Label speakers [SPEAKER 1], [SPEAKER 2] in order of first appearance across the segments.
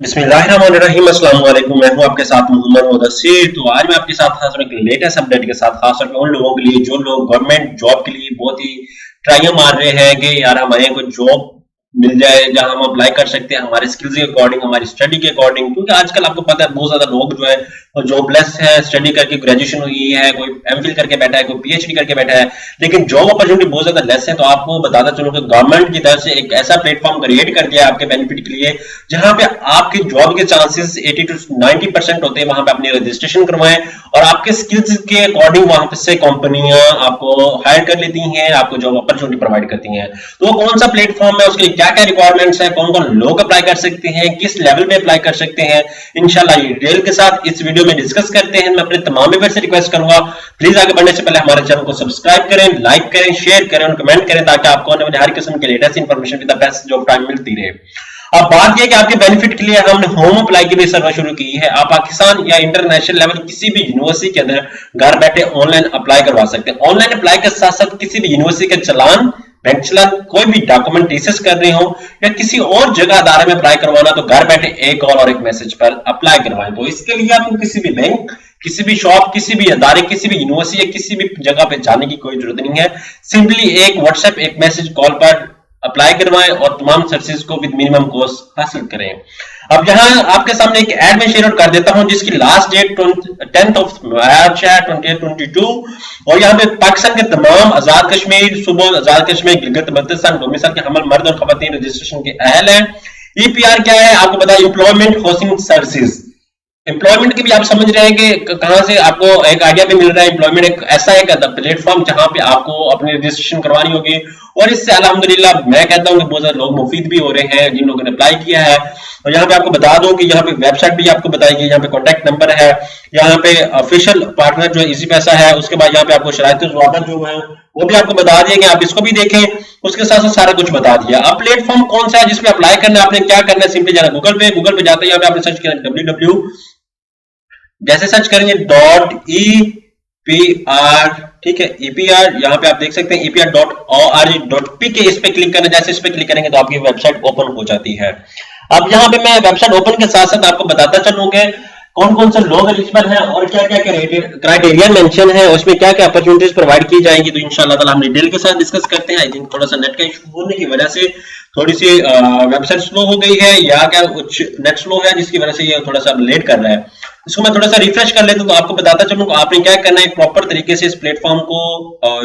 [SPEAKER 1] बिस्मिल्लाहिर्रहमानिर्रहीम, अस्सलाम वालेकुम। मैं हूं आपके साथ मोहम्मद मुदस्सिर। तो आज मैं आपके साथ खास एक लेटेस्ट अपडेट के साथ, खास करके उन लोगों के लिए जो लोग गवर्नमेंट जॉब के लिए बहुत ही ट्राइयां मार रहे हैं कि यार हमारे कोई जॉब मिल जाए जहां हम अप्लाई कर सकते हैं हमारे स्किल्स के अकॉर्डिंग, हमारी स्टडी के अकॉर्डिंग। क्योंकि आजकल आपको पता है बहुत ज्यादा लोग जो है जॉबलेस है, स्टडी करके ग्रेजुएशन हुई है, कोई एमफिल करके बैठा है, कोई पीएचडी करके बैठा है, लेकिन जॉब अपॉर्चुनिटी बहुत ज्यादा लेस है। तो आपको बताता चलूं कि गवर्नमेंट की तरफ से एक ऐसा प्लेटफॉर्म क्रिएट कर दिया है आपके बेनिफिट के लिए, जहां पे आपके जॉब के चांसेस 80 टू 90% होते हैं। वहां पे अपनी रजिस्ट्रेशन करवाएं और आपके स्किल्स के अकॉर्डिंग वहां पे से कंपनियां आपको हायर कर लेती हैं, आपको जॉब अपॉर्चुनिटी प्रोवाइड करती हैं। तो वो कौन सा प्लेटफॉर्म है, उसके लिए क्या क्या रिक्वायरमेंट्स है, कौन कौन लोग अप्लाई कर सकते हैं, किस लेवल में अप्लाई कर सकते हैं, इंशाल्लाह ये डिटेल के साथ इस वीडियो में डिस्कस करते हैं। मैं अपने तमाम मेंबर से रिक्वेस्ट करूंगा प्लीज आगे बढ़ने से पहले हमारे चैनल को सब्सक्राइब करें, लाइक करें, शेयर करें और कमेंट करें, ताकि आपको आने वाली हर किस्म की latest information with the best job time मिलती रहे। अब बात यह कि आपके बेनिफिट के लिए हमने होम अप्लाई की भी सर्विस शुरू की है। आप पाकिस्तान या इंटरनेशनल लेवल किसी भी यूनिवर्सिटी के अंदर घर बैठे ऑनलाइन अप्लाई करवा सकते हैं। ऑनलाइन अप्लाई के साथ साथ किसी भी यूनिवर्सिटी के चलान, बैंक चलान, कोई भी डॉक्यूमेंट टीसीएस कर रहे हो या किसी और जगह अदारे में अप्लाई करवाना, तो घर बैठे एक कॉल और एक मैसेज पर अप्लाई करवाएं। तो इसके लिए आपको किसी भी बैंक, किसी भी शॉप, किसी भी अदारे, किसी भी यूनिवर्सिटी या किसी भी जगह पे जाने की कोई जरूरत नहीं है। सिंपली एक व्हाट्सएप, एक मैसेज, कॉल पर अप्लाई करवाएं और तमाम सर्विसेज को विद मिनिमम कॉस्ट हासिल करें। अब यहां आपके सामने एक एड में शेयर आउट कर देता हूं जिसकी last date 10th of March है 2022। और यहां पे पाकिस्तान के तमाम आजाद कश्मीर, सूबों, आजाद कश्मीर, गिलगित बल्तिस्तान, डोमिसाइल के हमल मर्द और खवातीन रजिस्ट्रेशन के अहल हैं। ईपीआर क्या है आपको पता है, एम्प्लॉयमेंट हाउसिंग सर्विसेज। एम्प्लॉयमेंट की भी आप समझ रहे हैं कि कहां से आपको एक आइडिया भी मिल रहा है। एम्प्लॉयमेंट एक ऐसा एक प्लेटफॉर्म जहां पे आपको अपनी रजिस्ट्रेशन करवानी होगी और इससे अल्हम्दुलिल्लाह मैं कहता हूं कि बहुत सारे लोग मुफीद भी हो रहे हैं जिन लोगों ने अप्लाई किया है। और यहाँ पे आपको बता दूं कि यहाँ पे वेबसाइट भी आपको बताएगी, यहाँ पे कॉन्टैक्ट नंबर है, यहाँ पे ऑफिशियल पार्टनर जो है इजी पैसा है, उसके बाद यहाँ पे आपको शराइत जो है वो भी आपको बता दिए कि आप इसको भी देखें, उसके साथ साथ सारा कुछ बता दिया। अब प्लेटफॉर्म कौन सा है जिसमें अप्लाई करना है, आपने क्या करना है, सिंपली जाना गूगल पे जाते हैं, यहाँ पे आपने सर्च किया www, जैसे सर्च करेंगे .epr, ठीक है, ईपीआर, यहाँ पे आप देख सकते हैं epr.org.pk, इस पे क्लिक करना। जैसे इस पे क्लिक करेंगे तो आपकी वेबसाइट ओपन हो जाती है। अब यहाँ पे मैं वेबसाइट ओपन के साथ साथ आपको बताता चलूंगा कौन कौन से लोग एलिजिबल हैं और क्या क्या क्राइटेरिया मेंशन है, उसमें क्या क्या अपॉर्चुनिटीज प्रोवाइड की जाएंगी। तो इंशाल्लाह ताला हम डिटेल के साथ डिस्कस करते हैं। आई थिंक थोड़ा सा नेट का इशू होने की वजह से थोड़ी सी वेबसाइट स्लो हो गई है या क्या कुछ नेट स्लो है जिसकी वजह से ये थोड़ा सा लेट कर रहा है। इसको मैं थोड़ा सा रिफ्रेश कर लेता हूं तो आपको बताता चलूं आपने क्या करना है, प्रॉपर तरीके से इस प्लेटफॉर्म को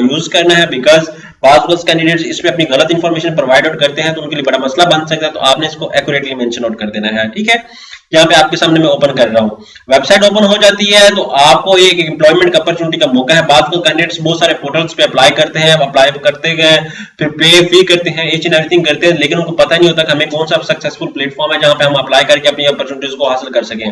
[SPEAKER 1] यूज करना है। बिकॉज बाज कैंडिडेट्स इसमें अपनी गलत इंफॉर्मेशन प्रोवाइड आउट करते हैं तो उनके लिए बड़ा मसला बन सकता है। तो आपने इसको एक्यूरेटली मेंशन आउट कर देना है, ठीक है। यहाँ पे आपके सामने मैं ओपन कर रहा हूँ, वेबसाइट ओपन हो जाती है तो आपको एक एम्प्लॉयमेंट का अपॉर्चुनिटी का मौका है। बाद को कैंडिडेट्स बहुत सारे पोर्टल्स पे अप्लाई करते हैं, अप्लाई करते गए, फिर पे फी करते हैं, ईच एंड एवरीथिंग करते हैं, लेकिन उनको पता नहीं होता कि हमें कौन सा सक्सेसफुल प्लेटफॉर्म है जहां पे हम अप्लाई करके अपनी अपॉर्चुनिटीज को हासिल कर सकें।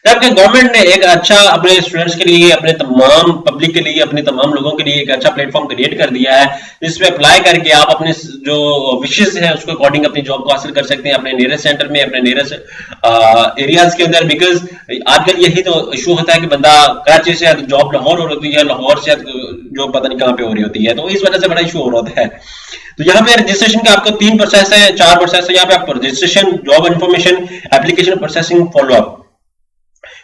[SPEAKER 1] जबकि गवर्नमेंट ने एक अच्छा अपने स्टूडेंट्स के लिए, अपने तमाम पब्लिक के लिए, अपने तमाम लोगों के लिए एक अच्छा प्लेटफॉर्म क्रिएट कर दिया है जिसमें अप्लाई करके आप अपने जो विशेष है उसको अकॉर्डिंग अपनी जॉब को हासिल कर सकते हैं अपने नियरेस्ट सेंटर में, अपने नियरेस्ट एरियाज के अंदर। बिकॉज आजकल यही तो इशू होता है कि बंदा कराची से जॉब लाहौर हो रही है, लाहौर से जॉब पता नहीं कहां पे हो रही होती है, तो इस वजह से बड़ा इशू हो रहा है। तो यहाँ पे रजिस्ट्रेशन का आपको 3 प्रोसेस है, 4 प्रोसेस है। यहाँ पे आपको registration, job information, application processing, follow up.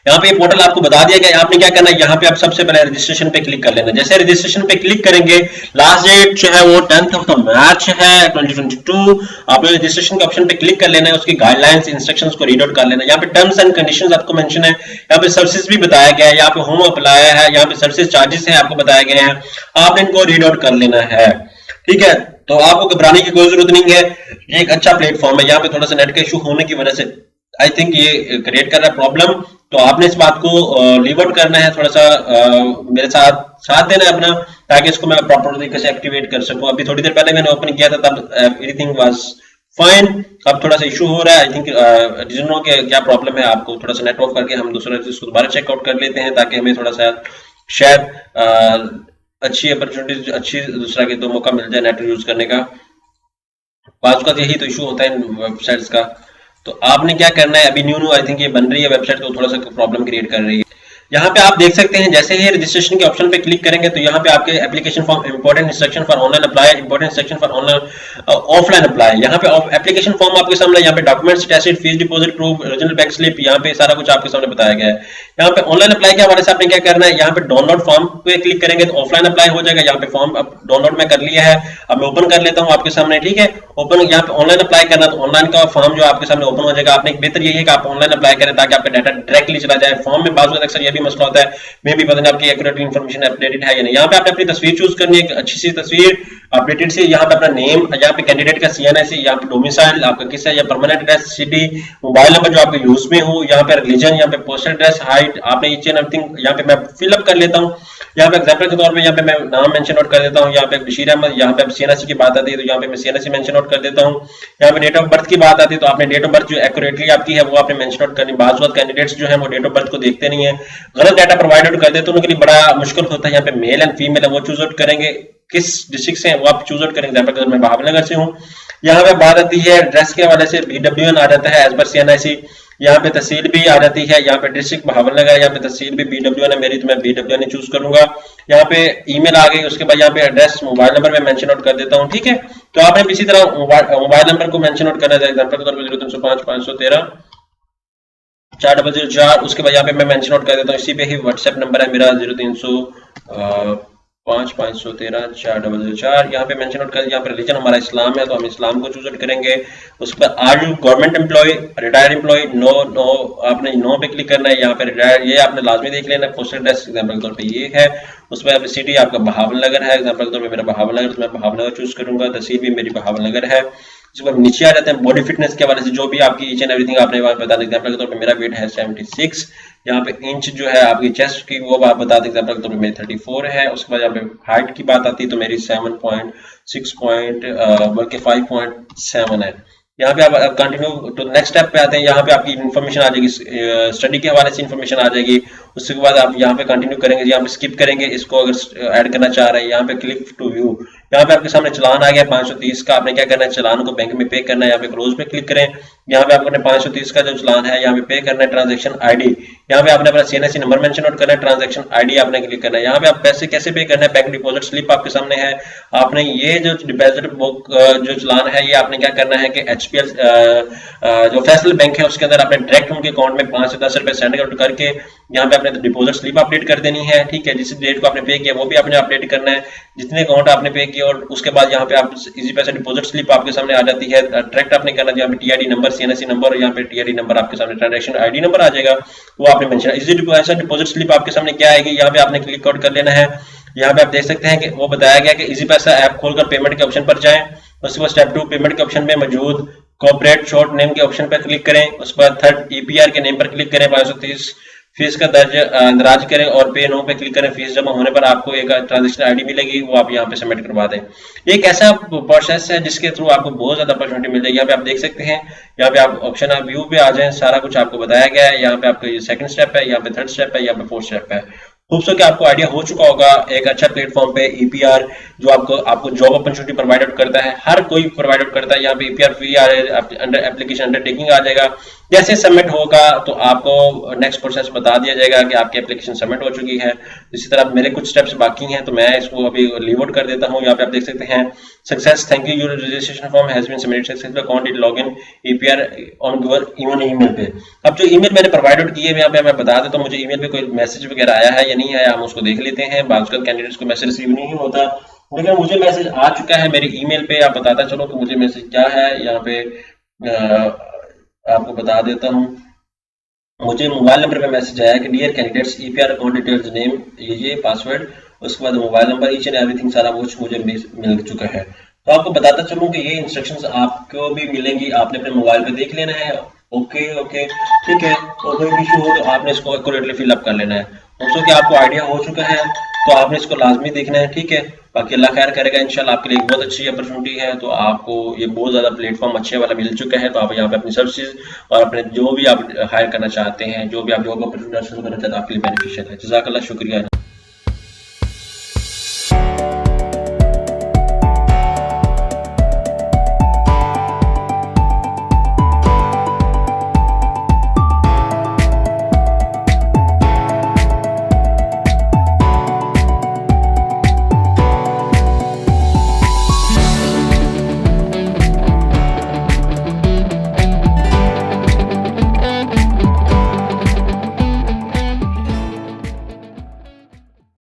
[SPEAKER 1] यहाँ पे पोर्टल आपको बता दिया गया, आपने क्या करना है, यहाँ पे आप सबसे पहले रजिस्ट्रेशन पे क्लिक कर लेना। जैसे रजिस्ट्रेशन पे क्लिक करेंगे, लास्ट डेट जो है वो 10th ऑफ मार्च है 2022। आपने रजिस्ट्रेशन के ऑप्शन पे क्लिक कर लेना है, उसकी गाइडलाइंस, इंस्ट्रक्शंस को रीड आउट कर लेना। यहाँ पे टर्म्स एंड कंडीशंस आपको मेंशन है, यहाँ पे सर्विसेज भी बताया गया है, यहाँ पे होम अप्लाई है, यहाँ पे सर्विसेज चार्जेस है आपको बताया गया है, आपने इनको रीड आउट कर लेना है, ठीक है। तो आपको घबराने की कोई जरूरत नहीं है, ये एक अच्छा प्लेटफॉर्म है। यहाँ पे थोड़ा सा नेट का इशू होने की वजह से आई थिंक ये क्रिएट कर रहा है प्रॉब्लम, तो आपने इस बात को लीव आउट करना है, थोड़ा सा मेरे साथ देना है अपना, ताकि इसको मैं प्रॉपर तरीके से एक्टिवेट कर सकूं। अभी थोड़ी देर पहले मैंने ओपन किया था तब एवरीथिंग वाज फाइन, अब थोड़ा सा इशू हो रहा है। आई थिंक डोंट नो कि क्या प्रॉब्लम है, आपको थोड़ा सा नेट ऑफ करके हम दूसरा इसको दोबारा चेकआउट कर लेते हैं ताकि हमें थोड़ा सा शायद अच्छी अपॉर्चुनिटी, अच्छी दूसरा के तो मौका मिल जाए नेट यूज करने का। बात का यही तो इशू होता है वेबसाइट्स का। तो आपने क्या करना है, अभी न्यू आई थिंक ये बन रही है वेबसाइट तो थोड़ा सा प्रॉब्लम क्रिएट कर रही है। यहाँ पे आप देख सकते हैं जैसे ही रजिस्ट्रेशन के ऑप्शन पे क्लिक करेंगे तो यहाँ पे आपके application form important instruction for online apply, important instruction for online offline apply, यहाँ पे एप्लीकेशन फॉर्म आपके सामने, यहाँ पे documents attached, fees deposit proof, original bank slip, यहाँ पे सारा कुछ आपके सामने बताया गया है। यहाँ पे ऑनलाइन अप्लाई के हवाले से आपने क्या करना है, यहाँ पे डाउनलोड फॉर्म पे क्लिक करेंगे तो ऑफलाइन अप्लाई हो जाएगा। यहाँ पे फॉर्म डाउनलोड में कर लिया है, अब मैं ओपन कर लेता हूँ आपके सामने, ठीक है। ओपन, यहाँ पे ऑनलाइन अप्लाई करना तो ऑनलाइन का फॉर्म जो आपके सामने ओपन हो जाएगा। आपने एक बेहतर यही है कि आप ऑनलाइन अप्लाई करें ताकि आपका डाटा डायरेक्टली चला जाए। फॉर्म में बात अक्सर ये भी मसला होता है, मे भी पता नहीं आपकी एक्यूरेट इन्फॉर्मेशन अपडेटेड है या नहीं। यहाँ पे आपने अपनी तस्वीर चूज करनी है, एक अच्छी सी तस्वीर अपडेटेड से। यहाँ पे अपना नेम, यहाँ पे कैंडिडेट का CNIC, यहाँ पे डोमिसाइल आपका किस है, या permanent address, city, mobile number जो आपके यूज में हो, यहाँ पे रिलीजन, यहाँ पे पोस्टल एड्रेस, हाइट, आपने ईच एंड एवरीथिंग यहाँ पे मैं फिलअप कर लेता हूँ। यहाँ पे एग्जांपल के तौर पे यहाँ पे मैं नाम मेंशन आउट कर देता हूँ, यहाँ पे बशीर अहमद, यहाँ पे CNIC की बात आती है तो यहाँ पे मैं CNIC मेंशन आउट कर देता हूँ। यहाँ पे डेट ऑफ बर्थ की बात आती है तो आपने डेट ऑफ बर्थ जो एक्यूरेटली आपकी है वो आपने मेंशन आउट करनी। बाज़ वक्त कैंडिडेट्स जो है वो डेट ऑफ बर्थ को देखते नहीं है, गलत डाटा प्रोवाइड कर देते तो उनके लिए बड़ा मुश्किल होता है। यहाँ पे मेल एंड फीमेल है वो चूज आउट करेंगे, किस डिस्ट्रिक्ट से है वो आप चूज आउट करेंगे। एग्जांपल अगर मैं भावनगर से हूँ, यहाँ पे बात आती है एड्रेस के हवाले से BWN आ जाता है एज पर CNIC। यहाँ पे तहसील भी आ जाती है, यहाँ पे डिस्ट्रिक्ट भावनगर है, यहाँ पे तहसील भी BWN है मेरी, तो मैं BWN ही चूज करूंगा। यहाँ पे ईमेल आ गई, उसके बाद यहाँ पे एड्रेस, मोबाइल नंबर मैं मेंशन आउट कर देता हूँ, ठीक है। तो आपने इसी तरह मोबाइल नंबर को मेंशन आउट करना है। एग्जांपल के तौर पर 0305 513 4004। उसके बाद यहाँ पे मैं मेंशन आउट कर देता हूँ, इसी पे ही व्हाट्सएप नंबर है मेरा 0305 513 4004। यहाँ पे मेंशन आउट कर दिया। यहाँ पे रिलीजन हमारा इस्लाम है तो हम इस्लाम को चूज आउट करेंगे। उसके बाद are you government employee, retired employee, no no, आपने नो पे क्लिक करना है। यहाँ पे रिटायर्ड ये आपने लाजमी देख लेना। पोस्टल एड्रेस एग्जाम्पल के तौर पर ये है, उसमें आप सिटी आपका बहावलनगर है, एग्जाम्पल के तौर पर मेरा बहावलनगर, तो मैं बहावलनगर चूज करूंगा। तहसील भी मेरी बहावलनगर है। उसके बाद नीचे आ जाते हैं बॉडी फिटनेस के हवाले से जो भी आपकी ईच एंड एवरीथिंग आपने वहां बता दें। एग्जाम्पल के तौर पे मेरा वेट है 76। यहाँ पे इंच जो है आपकी चेस्ट की वो आप बता दें। एग्जाम्पल के तौर पे मेरी 34 है। उसके बाद यहाँ पे हाइट की बात आती है तो मेरी 7.6 बल्कि 5.7 है। यहाँ पे आप कंटिन्यू तो नेक्स्ट स्टेप पे आते हैं। यहाँ पे आपकी इन्फॉर्मेशन आ जाएगी, स्टडी के हवाले से इन्फॉर्मेशन आ जाएगी। उसके बाद आप यहाँ पे कंटिन्यू करेंगे, यहाँ पे स्किप करेंगे, इसको अगर ऐड करना चाह रहे हैं यहाँ पे क्लिक टू व्यू। यहाँ पे आपके सामने चलान आ गया 530 का, आपने क्या करना है, चलान को बैंक में पे करना है। यहाँ पे क्लोज पे क्लिक करें, यहाँ पे आपने 530 का जो चलान है यहाँ पे पे करना है। ट्रांजेक्शन ID, यहाँ पे आपने अपना CNIC नंबर मेंशन आउट करना है। ट्रांजेक्शन ID आपने क्लिक करना है। यहाँ पे आप पैसे कैसे पे करना है, बैंक डिपॉजिट स्लिप आपके सामने है। आपने ये जो डिपॉजिट बुक जो चलान है ये आपने क्या करना है कि HPL जो फैसल बैंक है उसके अंदर आपने डायरेक्ट उनके अकाउंट में 5 से 10 रुपए सेंड आउट करके यहाँ पे आपने डिपॉजिट स्लिप अपडेट कर देनी है, ठीक है। जिस डेट को आपने पे किया वो भी आपने अपडेट करना है, जितने अकाउंट आपने पे किया। और उसके बाद यहाँ पे आप इजी पैसा डिपॉजिट स्लिप आपके सामने आ जाती है। डायरेक्ट आपने करना है, यहाँ पे TID नंबर, CNIC नंबर, और यहाँ पे TID नंबर आपके सामने ट्रांजेक्शन ID नंबर आ जाएगा, वो आपने मेंशन। इजी पैसा डिपॉजिट स्लिप आपके सामने क्या आएगी, यहाँ पे आपने क्लिक आउट कर लेना है। यहाँ पे आप देख सकते हैं कि वो बताया गया कि इजी पैसा ऐप खोलकर पेमेंट के ऑप्शन पर जाएं। उसके बाद स्टेप 2 पेमेंट के ऑप्शन में मौजूद कॉर्पोरेट शॉर्ट नेम के ऑप्शन पर क्लिक करें। उसके बाद थर्ड EPR के नेम पर क्लिक करें, 530 फीस का दराज करें और पे नो पे क्लिक करें। फीस जमा होने पर आपको एक ट्रांजेक्शन ID मिलेगी, वो आप यहाँ पे सबमिट करवा दें। एक ऐसा प्रोसेस है जिसके थ्रू आपको बहुत ज्यादा अपॉर्चुनिटी मिल जाएगी। यहाँ पे आप देख सकते हैं, यहाँ पे आप ऑप्शन आप व्यू पे आ जाएं, सारा कुछ आपको बताया गया है। यहाँ पे आपका ये सेकंड स्टेप है, यहाँ पे थर्ड स्टेप है, यहाँ पे फोर्थ स्टेप है। होप्स कि आपको आइडिया हो चुका होगा एक अच्छा प्लेटफॉर्म पे EPR जो आपको जॉब अपॉर्चुनिटी प्रोवाइड आउट करता है, हर कोई प्रोवाइड आउट करता है। यहाँ पे EPR फ्री आ रहा है, अंडर एप्लीकेशन अंडरटेकिंग आ जाएगा। जैसे सबमिट होगा तो आपको नेक्स्ट प्रोसेस बता दिया जाएगा कि आपकी एप्लीकेशन सबमिट हो चुकी है। इसी तरह मेरे कुछ स्टेप्स बाकी हैं तो मैं इसको अभी लीव आउट कर देता हूँ। यहाँ पे आप देख सकते हैं success, thank you, your registration form has been submitted successfully, account login EPR on your even email पे। अब जो ईमेल मैंने प्रोवाइड आउट किए यहाँ पे मैं बता देता हूँ, मुझे ईमेल पे कोई मैसेज वगैरह आया है या नहीं आया, हम उसको देख लेते हैं। बाकी कैंडिडेट्स को मैसेज रिसीव नहीं होता, लेकिन मुझे मैसेज आ चुका है मेरी ईमेल पे। आप बताता चलो कि मुझे मैसेज क्या है। यहाँ पे आपको बता देता हूँ, मुझे मोबाइल नंबर पे मैसेज आया कि dear candidates EPR account details name ये पासवर्ड, उसके बाद mobile number, each and everything सारा कुछ मुझे मिल चुका है। तो आपको बताता चलूं कि ये इंस्ट्रक्शंस आपको भी मिलेंगी, आपने अपने मोबाइल पे देख लेना है। ओके ठीक है, तो कोई भी इशू हो तो आपने इसको एक्यूरेटली फिलअप कर लेना है। दोस्तों कि आपको आइडिया हो चुका है तो आपने इसको लाजमी देखना है, ठीक है। बाकी अल्लाह खैर करेगा इंशाल्लाह, आपके लिए एक बहुत अच्छी अपॉर्चुनिटी है। तो आपको ये बहुत ज़्यादा प्लेटफॉर्म अच्छे वाला मिल चुका है, तो आप यहाँ पे अपनी सर्विसेज और अपने जो भी आप हायर करना चाहते हैं, जो भी आप जॉब अपॉर्चुनिटी हासिल करना चाहते हैं, आपके लिए बेनिफिशियल है। जज़ाकल्लाह, शुक्रिया।